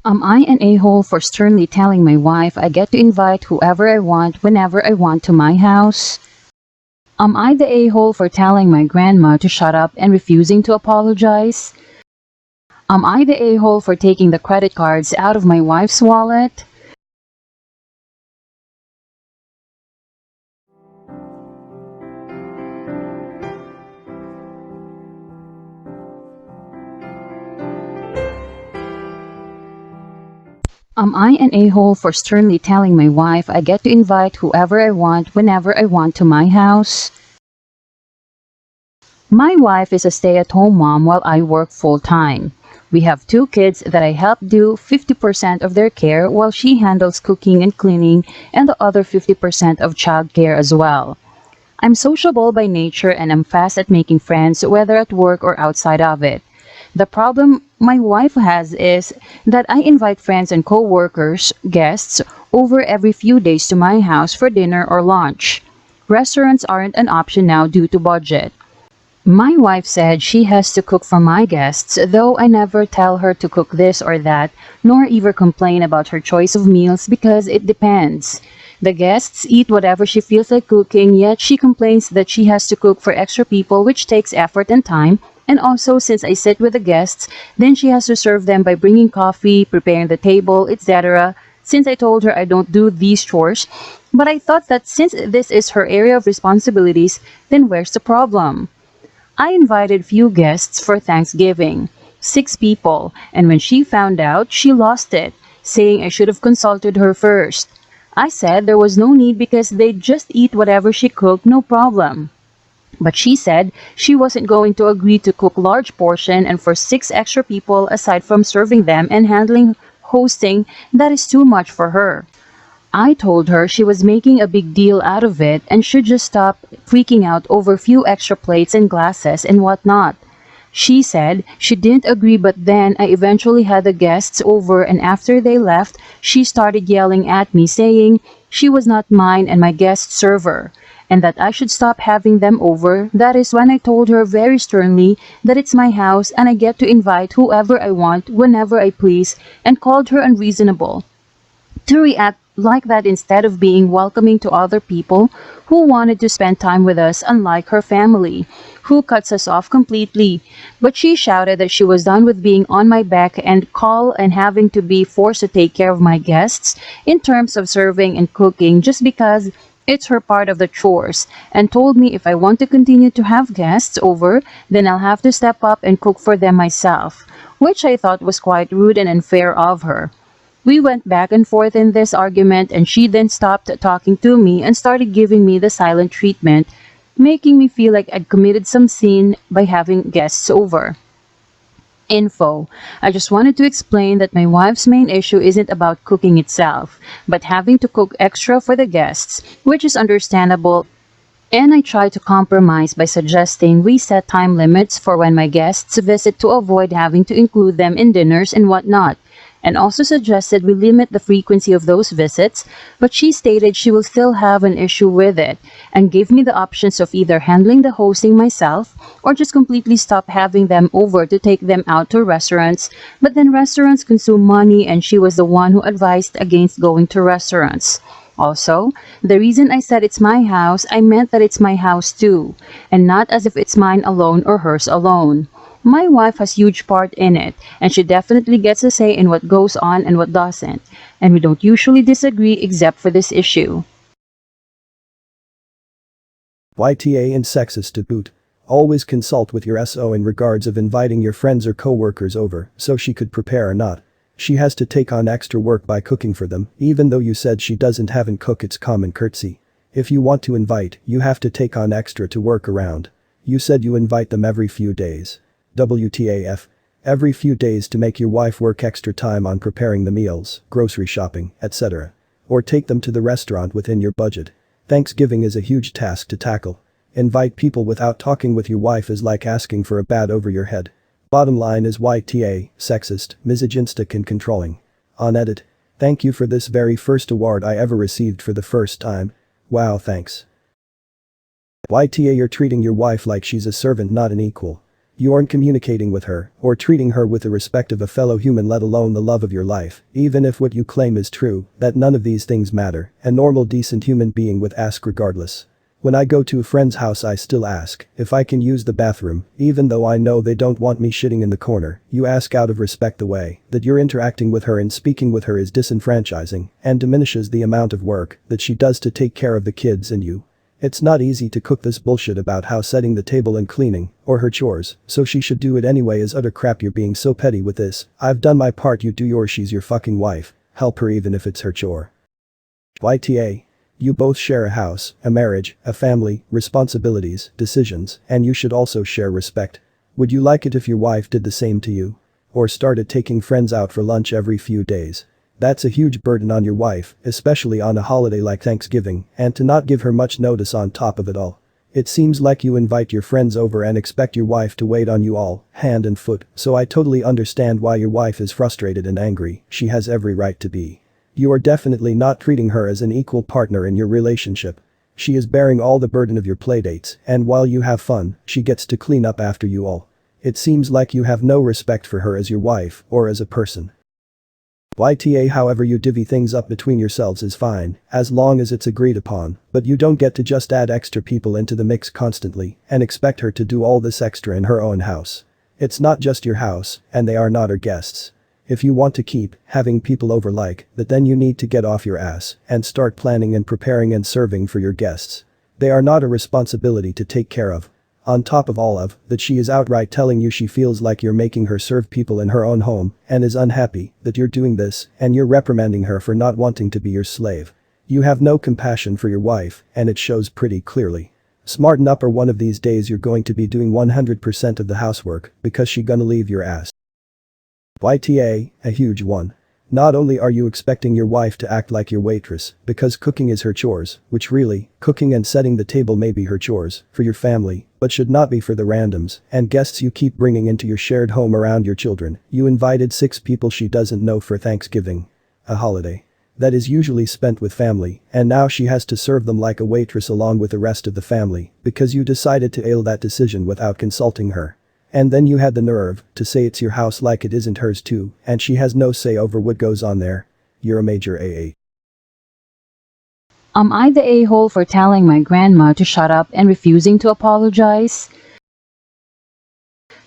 Am I an a-hole for sternly telling my wife I get to invite whoever I want whenever I want to my house? Am I the a-hole for telling my grandma to shut up and refusing to apologize? Am I the a-hole for taking the credit cards out of my wife's wallet? Am I an a-hole for sternly telling my wife I get to invite whoever I want whenever I want to my house? My wife is a stay-at-home mom while I work full-time. We have 2 kids that I help do 50% of their care while she handles cooking and cleaning and the other 50% of childcare as well. I'm sociable by nature and I'm fast at making friends whether at work or outside of it. The problem my wife has is that I invite friends and co-workers, guests, over every few days to my house for dinner or lunch. Restaurants aren't an option now due to budget. My wife said she has to cook for my guests, though I never tell her to cook this or that, nor even complain about her choice of meals because it depends. The guests eat whatever she feels like cooking, yet she complains that she has to cook for extra people, which takes effort and time. And also, since I sit with the guests, then she has to serve them by bringing coffee, preparing the table, etc. Since I told her I don't do these chores, but I thought that since this is her area of responsibilities, then where's the problem? I invited few guests for Thanksgiving, 6 people, and when she found out, she lost it, saying I should have consulted her first. I said there was no need because they'd just eat whatever she cooked, no problem. But she said she wasn't going to agree to cook large portion and for 6 extra people aside from serving them and handling hosting, that is too much for her. I told her she was making a big deal out of it and should just stop freaking out over few extra plates and glasses and whatnot. She said she didn't agree, but then I eventually had the guests over and after they left, she started yelling at me saying she was not mine and my guest server, and that I should stop having them over. That is when I told her very sternly that it's my house and I get to invite whoever I want whenever I please, and called her unreasonable to react like that instead of being welcoming to other people who wanted to spend time with us, unlike her family, who cuts us off completely. But she shouted that she was done with being on my back and call and having to be forced to take care of my guests in terms of serving and cooking just because it's her part of the chores, and told me if I want to continue to have guests over, then I'll have to step up and cook for them myself, which I thought was quite rude and unfair of her. We went back and forth in this argument and she then stopped talking to me and started giving me the silent treatment, making me feel like I'd committed some sin by having guests over. Info. I just wanted to explain that my wife's main issue isn't about cooking itself, but having to cook extra for the guests, which is understandable, and I try to compromise by suggesting we set time limits for when my guests visit to avoid having to include them in dinners and whatnot, and also suggested we limit the frequency of those visits, but she stated she will still have an issue with it, and gave me the options of either handling the hosting myself, or just completely stop having them over to take them out to restaurants, but then restaurants consume money and she was the one who advised against going to restaurants. Also, the reason I said it's my house, I meant that it's my house too, and not as if it's mine alone or hers alone. My wife has huge part in it, and she definitely gets a say in what goes on and what doesn't, and we don't usually disagree except for this issue. YTA and sexist to boot. Always consult with your SO in regards of inviting your friends or co-workers over so she could prepare or not. She has to take on extra work by cooking for them, even though you said she doesn't haven't cook, it's common courtesy. If you want to invite, you have to take on extra to work around. You said you invite them every few days. WTAF. Every few days to make your wife work extra time on preparing the meals, grocery shopping, etc. Or take them to the restaurant within your budget. Thanksgiving is a huge task to tackle. Invite people without talking with your wife is like asking for a bat over your head. Bottom line is YTA, sexist, misogynistic and controlling. On edit. Thank you for this very first award I ever received for the first time. Wow, thanks. YTA, you're treating your wife like she's a servant, not an equal. You aren't communicating with her or treating her with the respect of a fellow human, let alone the love of your life. Even if what you claim is true, that none of these things matter, a normal decent human being would ask regardless. When I go to a friend's house I still ask if I can use the bathroom, even though I know they don't want me shitting in the corner. You ask out of respect. The way that you're interacting with her and speaking with her is disenfranchising and diminishes the amount of work that she does to take care of the kids and you. It's not easy to cook this bullshit about how setting the table and cleaning or her chores, so she should do it anyway is utter crap. You're being so petty with this. I've done my part, you do yours. She's your fucking wife. Help her even if it's her chore. YTA. You both share a house, a marriage, a family, responsibilities, decisions, and you should also share respect. Would you like it if your wife did the same to you? Or started taking friends out for lunch every few days? That's a huge burden on your wife, especially on a holiday like Thanksgiving, and to not give her much notice on top of it all. It seems like you invite your friends over and expect your wife to wait on you all, hand and foot, so I totally understand why your wife is frustrated and angry. She has every right to be. You are definitely not treating her as an equal partner in your relationship. She is bearing all the burden of your playdates, and while you have fun, she gets to clean up after you all. It seems like you have no respect for her as your wife or as a person. YTA. However you divvy things up between yourselves is fine, as long as it's agreed upon, but you don't get to just add extra people into the mix constantly and expect her to do all this extra in her own house. It's not just your house, and they are not her guests. If you want to keep having people over like that, then you need to get off your ass and start planning and preparing and serving for your guests. They are not a responsibility to take care of. On top of all of that, she is outright telling you she feels like you're making her serve people in her own home and is unhappy that you're doing this, and you're reprimanding her for not wanting to be your slave. You have no compassion for your wife, and it shows pretty clearly. Smarten up, or one of these days you're going to be doing 100% of the housework because she gonna leave your ass. YTA, a huge one. Not only are you expecting your wife to act like your waitress because cooking is her chores, which really, cooking and setting the table may be her chores for your family, but should not be for the randoms and guests you keep bringing into your shared home around your children. You invited 6 people she doesn't know for Thanksgiving, a holiday that is usually spent with family, and now she has to serve them like a waitress along with the rest of the family because you decided to ail that decision without consulting her. And then you had the nerve to say it's your house like it isn't hers too, and she has no say over what goes on there. You're a major AA. Am I the a-hole for telling my grandma to shut up and refusing to apologize?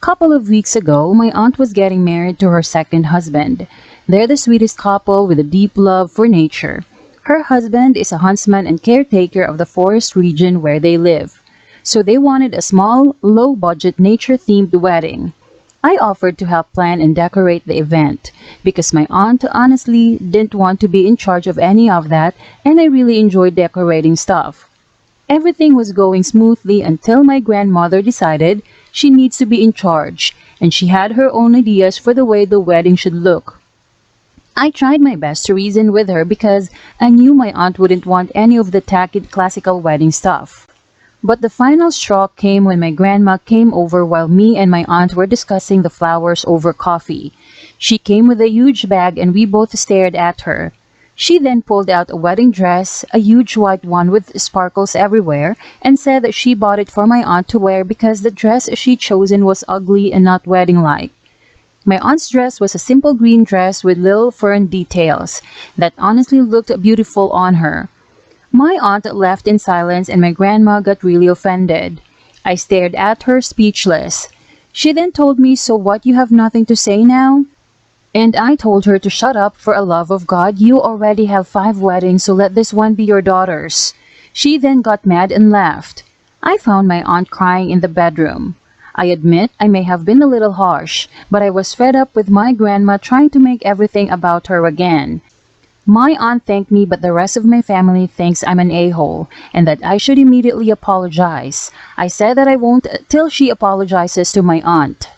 Couple of weeks ago, my aunt was getting married to her second husband. They're the sweetest couple with a deep love for nature. Her husband is a huntsman and caretaker of the forest region where they live. So they wanted a small, low-budget, nature-themed wedding. I offered to help plan and decorate the event because my aunt honestly didn't want to be in charge of any of that, and I really enjoyed decorating stuff. Everything was going smoothly until my grandmother decided she needs to be in charge, and she had her own ideas for the way the wedding should look. I tried my best to reason with her because I knew my aunt wouldn't want any of the tacky classical wedding stuff. But the final straw came when my grandma came over while me and my aunt were discussing the flowers over coffee. She came with a huge bag and we both stared at her. She then pulled out a wedding dress, a huge white one with sparkles everywhere, and said that she bought it for my aunt to wear because the dress she'd chosen was ugly and not wedding-like. My aunt's dress was a simple green dress with little fern details that honestly looked beautiful on her. My aunt left in silence and my grandma got really offended. I stared at her speechless. She then told me, "So what, you have nothing to say now?" And I told her to shut up. For a love of God, you already have 5 weddings, so let this one be your daughter's. She then got mad and left. I found my aunt crying in the bedroom. I admit I may have been a little harsh, but I was fed up with my grandma trying to make everything about her again. My aunt thanked me, but the rest of my family thinks I'm an a-hole and that I should immediately apologize. I said that I won't till she apologizes to my aunt.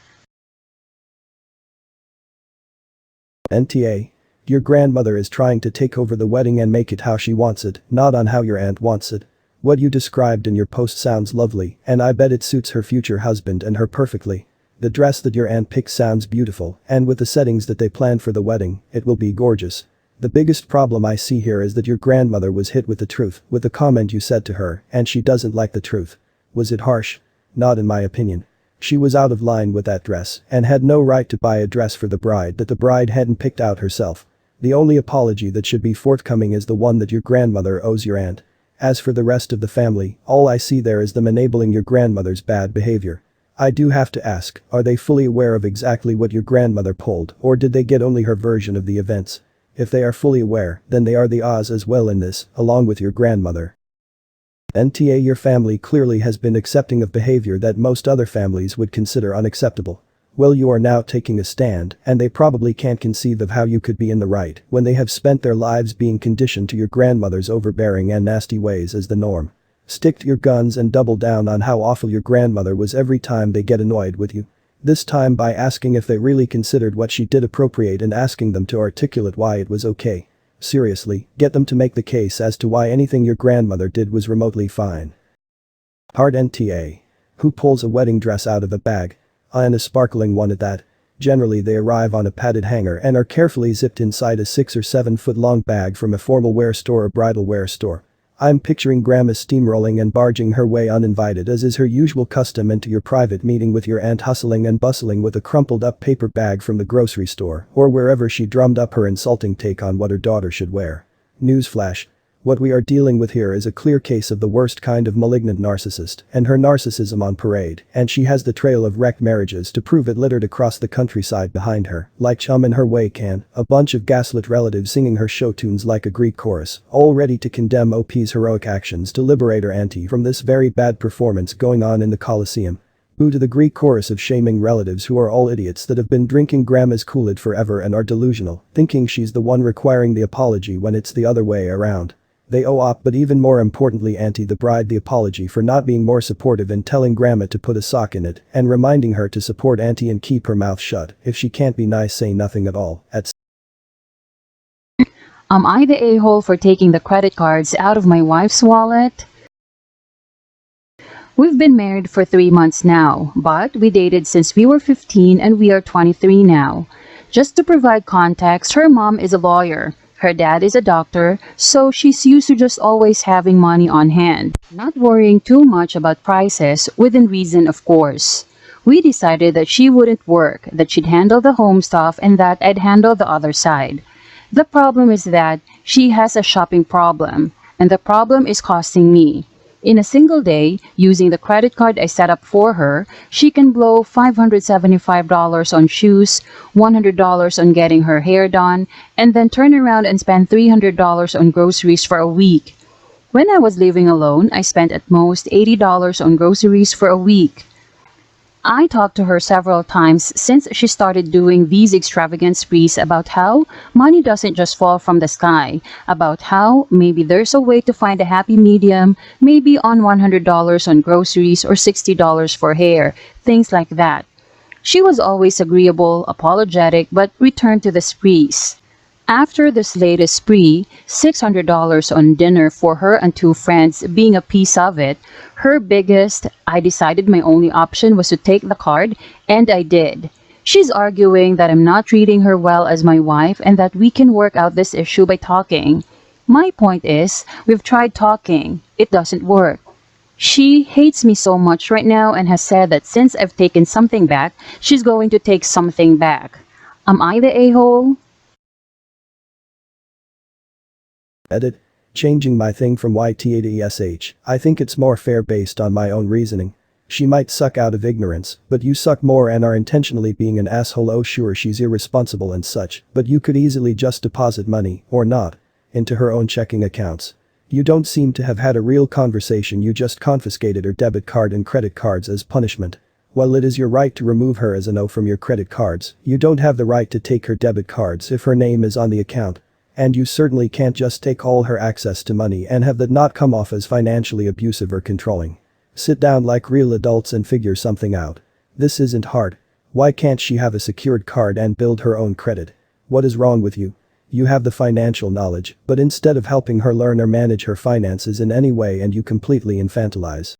NTA. Your grandmother is trying to take over the wedding and make it how she wants it, not on how your aunt wants it. What you described in your post sounds lovely, and I bet it suits her future husband and her perfectly. The dress that your aunt picked sounds beautiful, and with the settings that they planned for the wedding, it will be gorgeous. The biggest problem I see here is that your grandmother was hit with the truth with the comment you said to her, and she doesn't like the truth. Was it harsh? Not in my opinion. She was out of line with that dress and had no right to buy a dress for the bride that the bride hadn't picked out herself. The only apology that should be forthcoming is the one that your grandmother owes your aunt. As for the rest of the family, all I see there is them enabling your grandmother's bad behavior. I do have to ask, are they fully aware of exactly what your grandmother pulled, or did they get only her version of the events? If they are fully aware, then they are the Oz as well in this, along with your grandmother. NTA, your family clearly has been accepting of behavior that most other families would consider unacceptable. Well, you are now taking a stand, and they probably can't conceive of how you could be in the right when they have spent their lives being conditioned to your grandmother's overbearing and nasty ways as the norm. Stick to your guns and double down on how awful your grandmother was every time they get annoyed with you. This time by asking if they really considered what she did appropriate and asking them to articulate why it was okay. Seriously, get them to make the case as to why anything your grandmother did was remotely fine. Hard NTA. Who pulls a wedding dress out of a bag? And a sparkling one at that. Generally they arrive on a padded hanger and are carefully zipped inside a 6 or 7 foot long bag from a formal wear store or bridal wear store. I'm picturing grandma steamrolling and barging her way uninvited as is her usual custom into your private meeting with your aunt, hustling and bustling with a crumpled up paper bag from the grocery store or wherever she drummed up her insulting take on what her daughter should wear. Newsflash. What we are dealing with here is a clear case of the worst kind of malignant narcissist and her narcissism on parade, and she has the trail of wrecked marriages to prove it littered across the countryside behind her, like chum in her way can, a bunch of gaslit relatives singing her show tunes like a Greek chorus, all ready to condemn OP's heroic actions to liberate her auntie from this very bad performance going on in the Colosseum. Boo to the Greek chorus of shaming relatives who are all idiots that have been drinking grandma's Kool-Aid forever and are delusional, thinking she's the one requiring the apology when it's the other way around. They owe Op, but even more importantly auntie the bride, the apology for not being more supportive and telling grandma to put a sock in it and reminding her to support auntie and keep her mouth shut. If she can't be nice, say nothing at all. Am I the a-hole for taking the credit cards out of my wife's wallet? We've been married for 3 months now, but we dated since we were 15 and we are 23 now. Just to provide context, her mom is a lawyer. Her dad is a doctor, so she's used to just always having money on hand, not worrying too much about prices, within reason of course. We decided that she wouldn't work, that she'd handle the home stuff and that I'd handle the other side. The problem is that she has a shopping problem, and the problem is costing me. In a single day, using the credit card I set up for her, she can blow $575 on shoes, $100 on getting her hair done, and then turn around and spend $300 on groceries for a week. When I was living alone, I spent at most $80 on groceries for a week. I talked to her several times since she started doing these extravagant sprees about how money doesn't just fall from the sky, about how maybe there's a way to find a happy medium, maybe on $100 on groceries or $60 for hair, things like that. She was always agreeable, apologetic, but returned to the sprees. After this latest spree, $600 on dinner for her and 2 friends being a piece of it, her biggest, I decided my only option was to take the card, and I did. She's arguing that I'm not treating her well as my wife and that we can work out this issue by talking. My point is, we've tried talking. It doesn't work. She hates me so much right now and has said that since I've taken something back, she's going to take something back. Am I the a-hole? Edit. Changing my thing from YTA to ESH. I think it's more fair based on my own reasoning. She might suck out of ignorance, but you suck more and are intentionally being an asshole. Oh sure, she's irresponsible and such, but you could easily just deposit money, or not, into her own checking accounts. You don't seem to have had a real conversation, you just confiscated her debit card and credit cards as punishment. While it is your right to remove her as a no from your credit cards, you don't have the right to take her debit cards if her name is on the account. And you certainly can't just take all her access to money and have that not come off as financially abusive or controlling. Sit down like real adults and figure something out. This isn't hard. Why can't she have a secured card and build her own credit? What is wrong with you? You have the financial knowledge, but instead of helping her learn or manage her finances in any way, and you completely infantilize.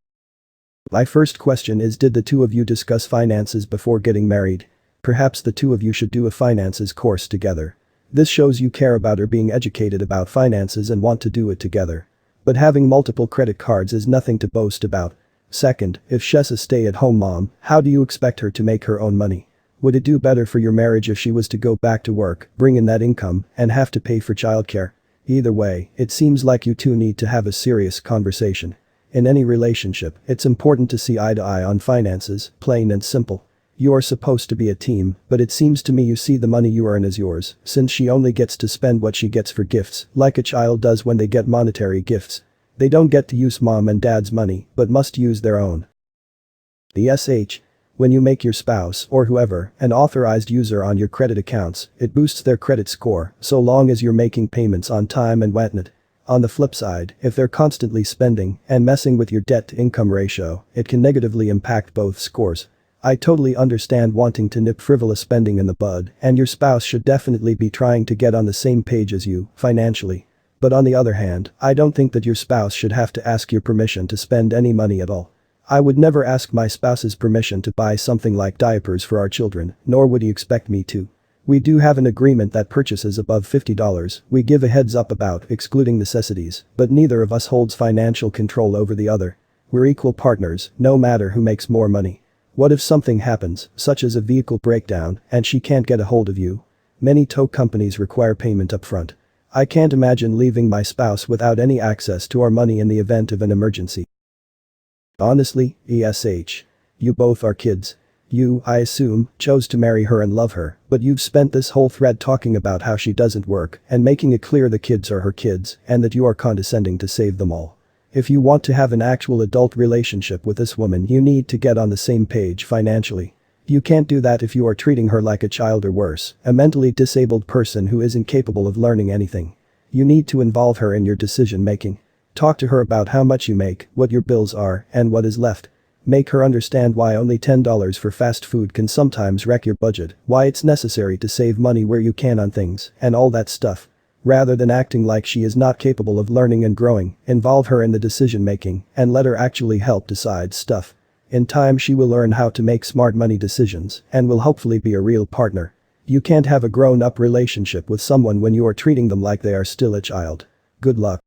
My first question is, did the two of you discuss finances before getting married? Perhaps the two of you should do a finances course together. This shows you care about her being educated about finances and want to do it together. But having multiple credit cards is nothing to boast about. Second, if she's a stay-at-home mom, how do you expect her to make her own money? Would it do better for your marriage if she was to go back to work, bring in that income, and have to pay for childcare? Either way, it seems like you two need to have a serious conversation. In any relationship, it's important to see eye to eye on finances, plain and simple. You are supposed to be a team, but it seems to me you see the money you earn as yours, since she only gets to spend what she gets for gifts, like a child does when they get monetary gifts. They don't get to use mom and dad's money, but must use their own. The SH. When you make your spouse, or whoever, an authorized user on your credit accounts, it boosts their credit score, so long as you're making payments on time and whatnot. On the flip side, if they're constantly spending and messing with your debt-to-income ratio, it can negatively impact both scores. I totally understand wanting to nip frivolous spending in the bud, and your spouse should definitely be trying to get on the same page as you, financially. But on the other hand, I don't think that your spouse should have to ask your permission to spend any money at all. I would never ask my spouse's permission to buy something like diapers for our children, nor would he expect me to. We do have an agreement that purchases above $50 we give a heads up about, excluding necessities, but neither of us holds financial control over the other. We're equal partners, no matter who makes more money. What if something happens, such as a vehicle breakdown, and she can't get a hold of you? Many tow companies require payment upfront. I can't imagine leaving my spouse without any access to our money in the event of an emergency. Honestly, ESH. You both are kids. You, I assume, chose to marry her and love her, but you've spent this whole thread talking about how she doesn't work and making it clear the kids are her kids and that you are condescending to save them all. If you want to have an actual adult relationship with this woman, you need to get on the same page financially. You can't do that if you are treating her like a child or worse, a mentally disabled person who isn't capable of learning anything. You need to involve her in your decision making. Talk to her about how much you make, what your bills are, and what is left. Make her understand why only $10 for fast food can sometimes wreck your budget, why it's necessary to save money where you can on things, and all that stuff. Rather than acting like she is not capable of learning and growing, involve her in the decision making and let her actually help decide stuff. In time she will learn how to make smart money decisions and will hopefully be a real partner. You can't have a grown-up relationship with someone when you are treating them like they are still a child. Good luck.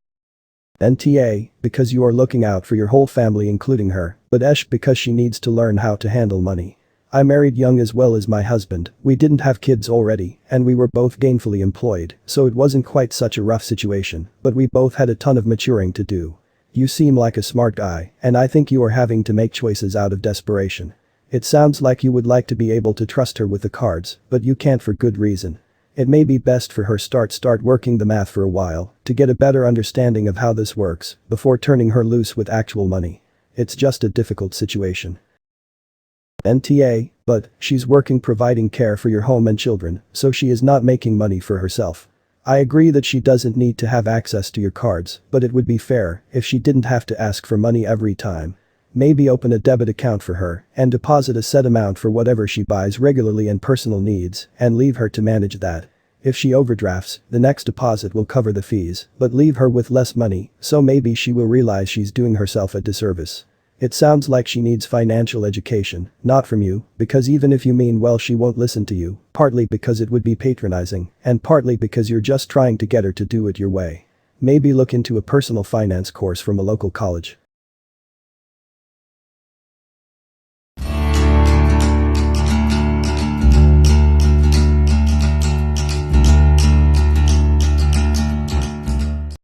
NTA, because you are looking out for your whole family including her, but ESH because she needs to learn how to handle money. I married young as well as my husband, we didn't have kids already, and we were both gainfully employed, so it wasn't quite such a rough situation, but we both had a ton of maturing to do. You seem like a smart guy, and I think you are having to make choices out of desperation. It sounds like you would like to be able to trust her with the cards, but you can't for good reason. It may be best for her start working the math for a while to get a better understanding of how this works before turning her loose with actual money. It's just a difficult situation. NTA, but she's working providing care for your home and children, so she is not making money for herself. I agree that she doesn't need to have access to your cards, but it would be fair if she didn't have to ask for money every time. Maybe open a debit account for her and deposit a set amount for whatever she buys regularly and personal needs and leave her to manage that. If she overdrafts, the next deposit will cover the fees, but leave her with less money, so maybe she will realize she's doing herself a disservice. It sounds like she needs financial education, not from you, because even if you mean well she won't listen to you, partly because it would be patronizing, and partly because you're just trying to get her to do it your way. Maybe look into a personal finance course from a local college.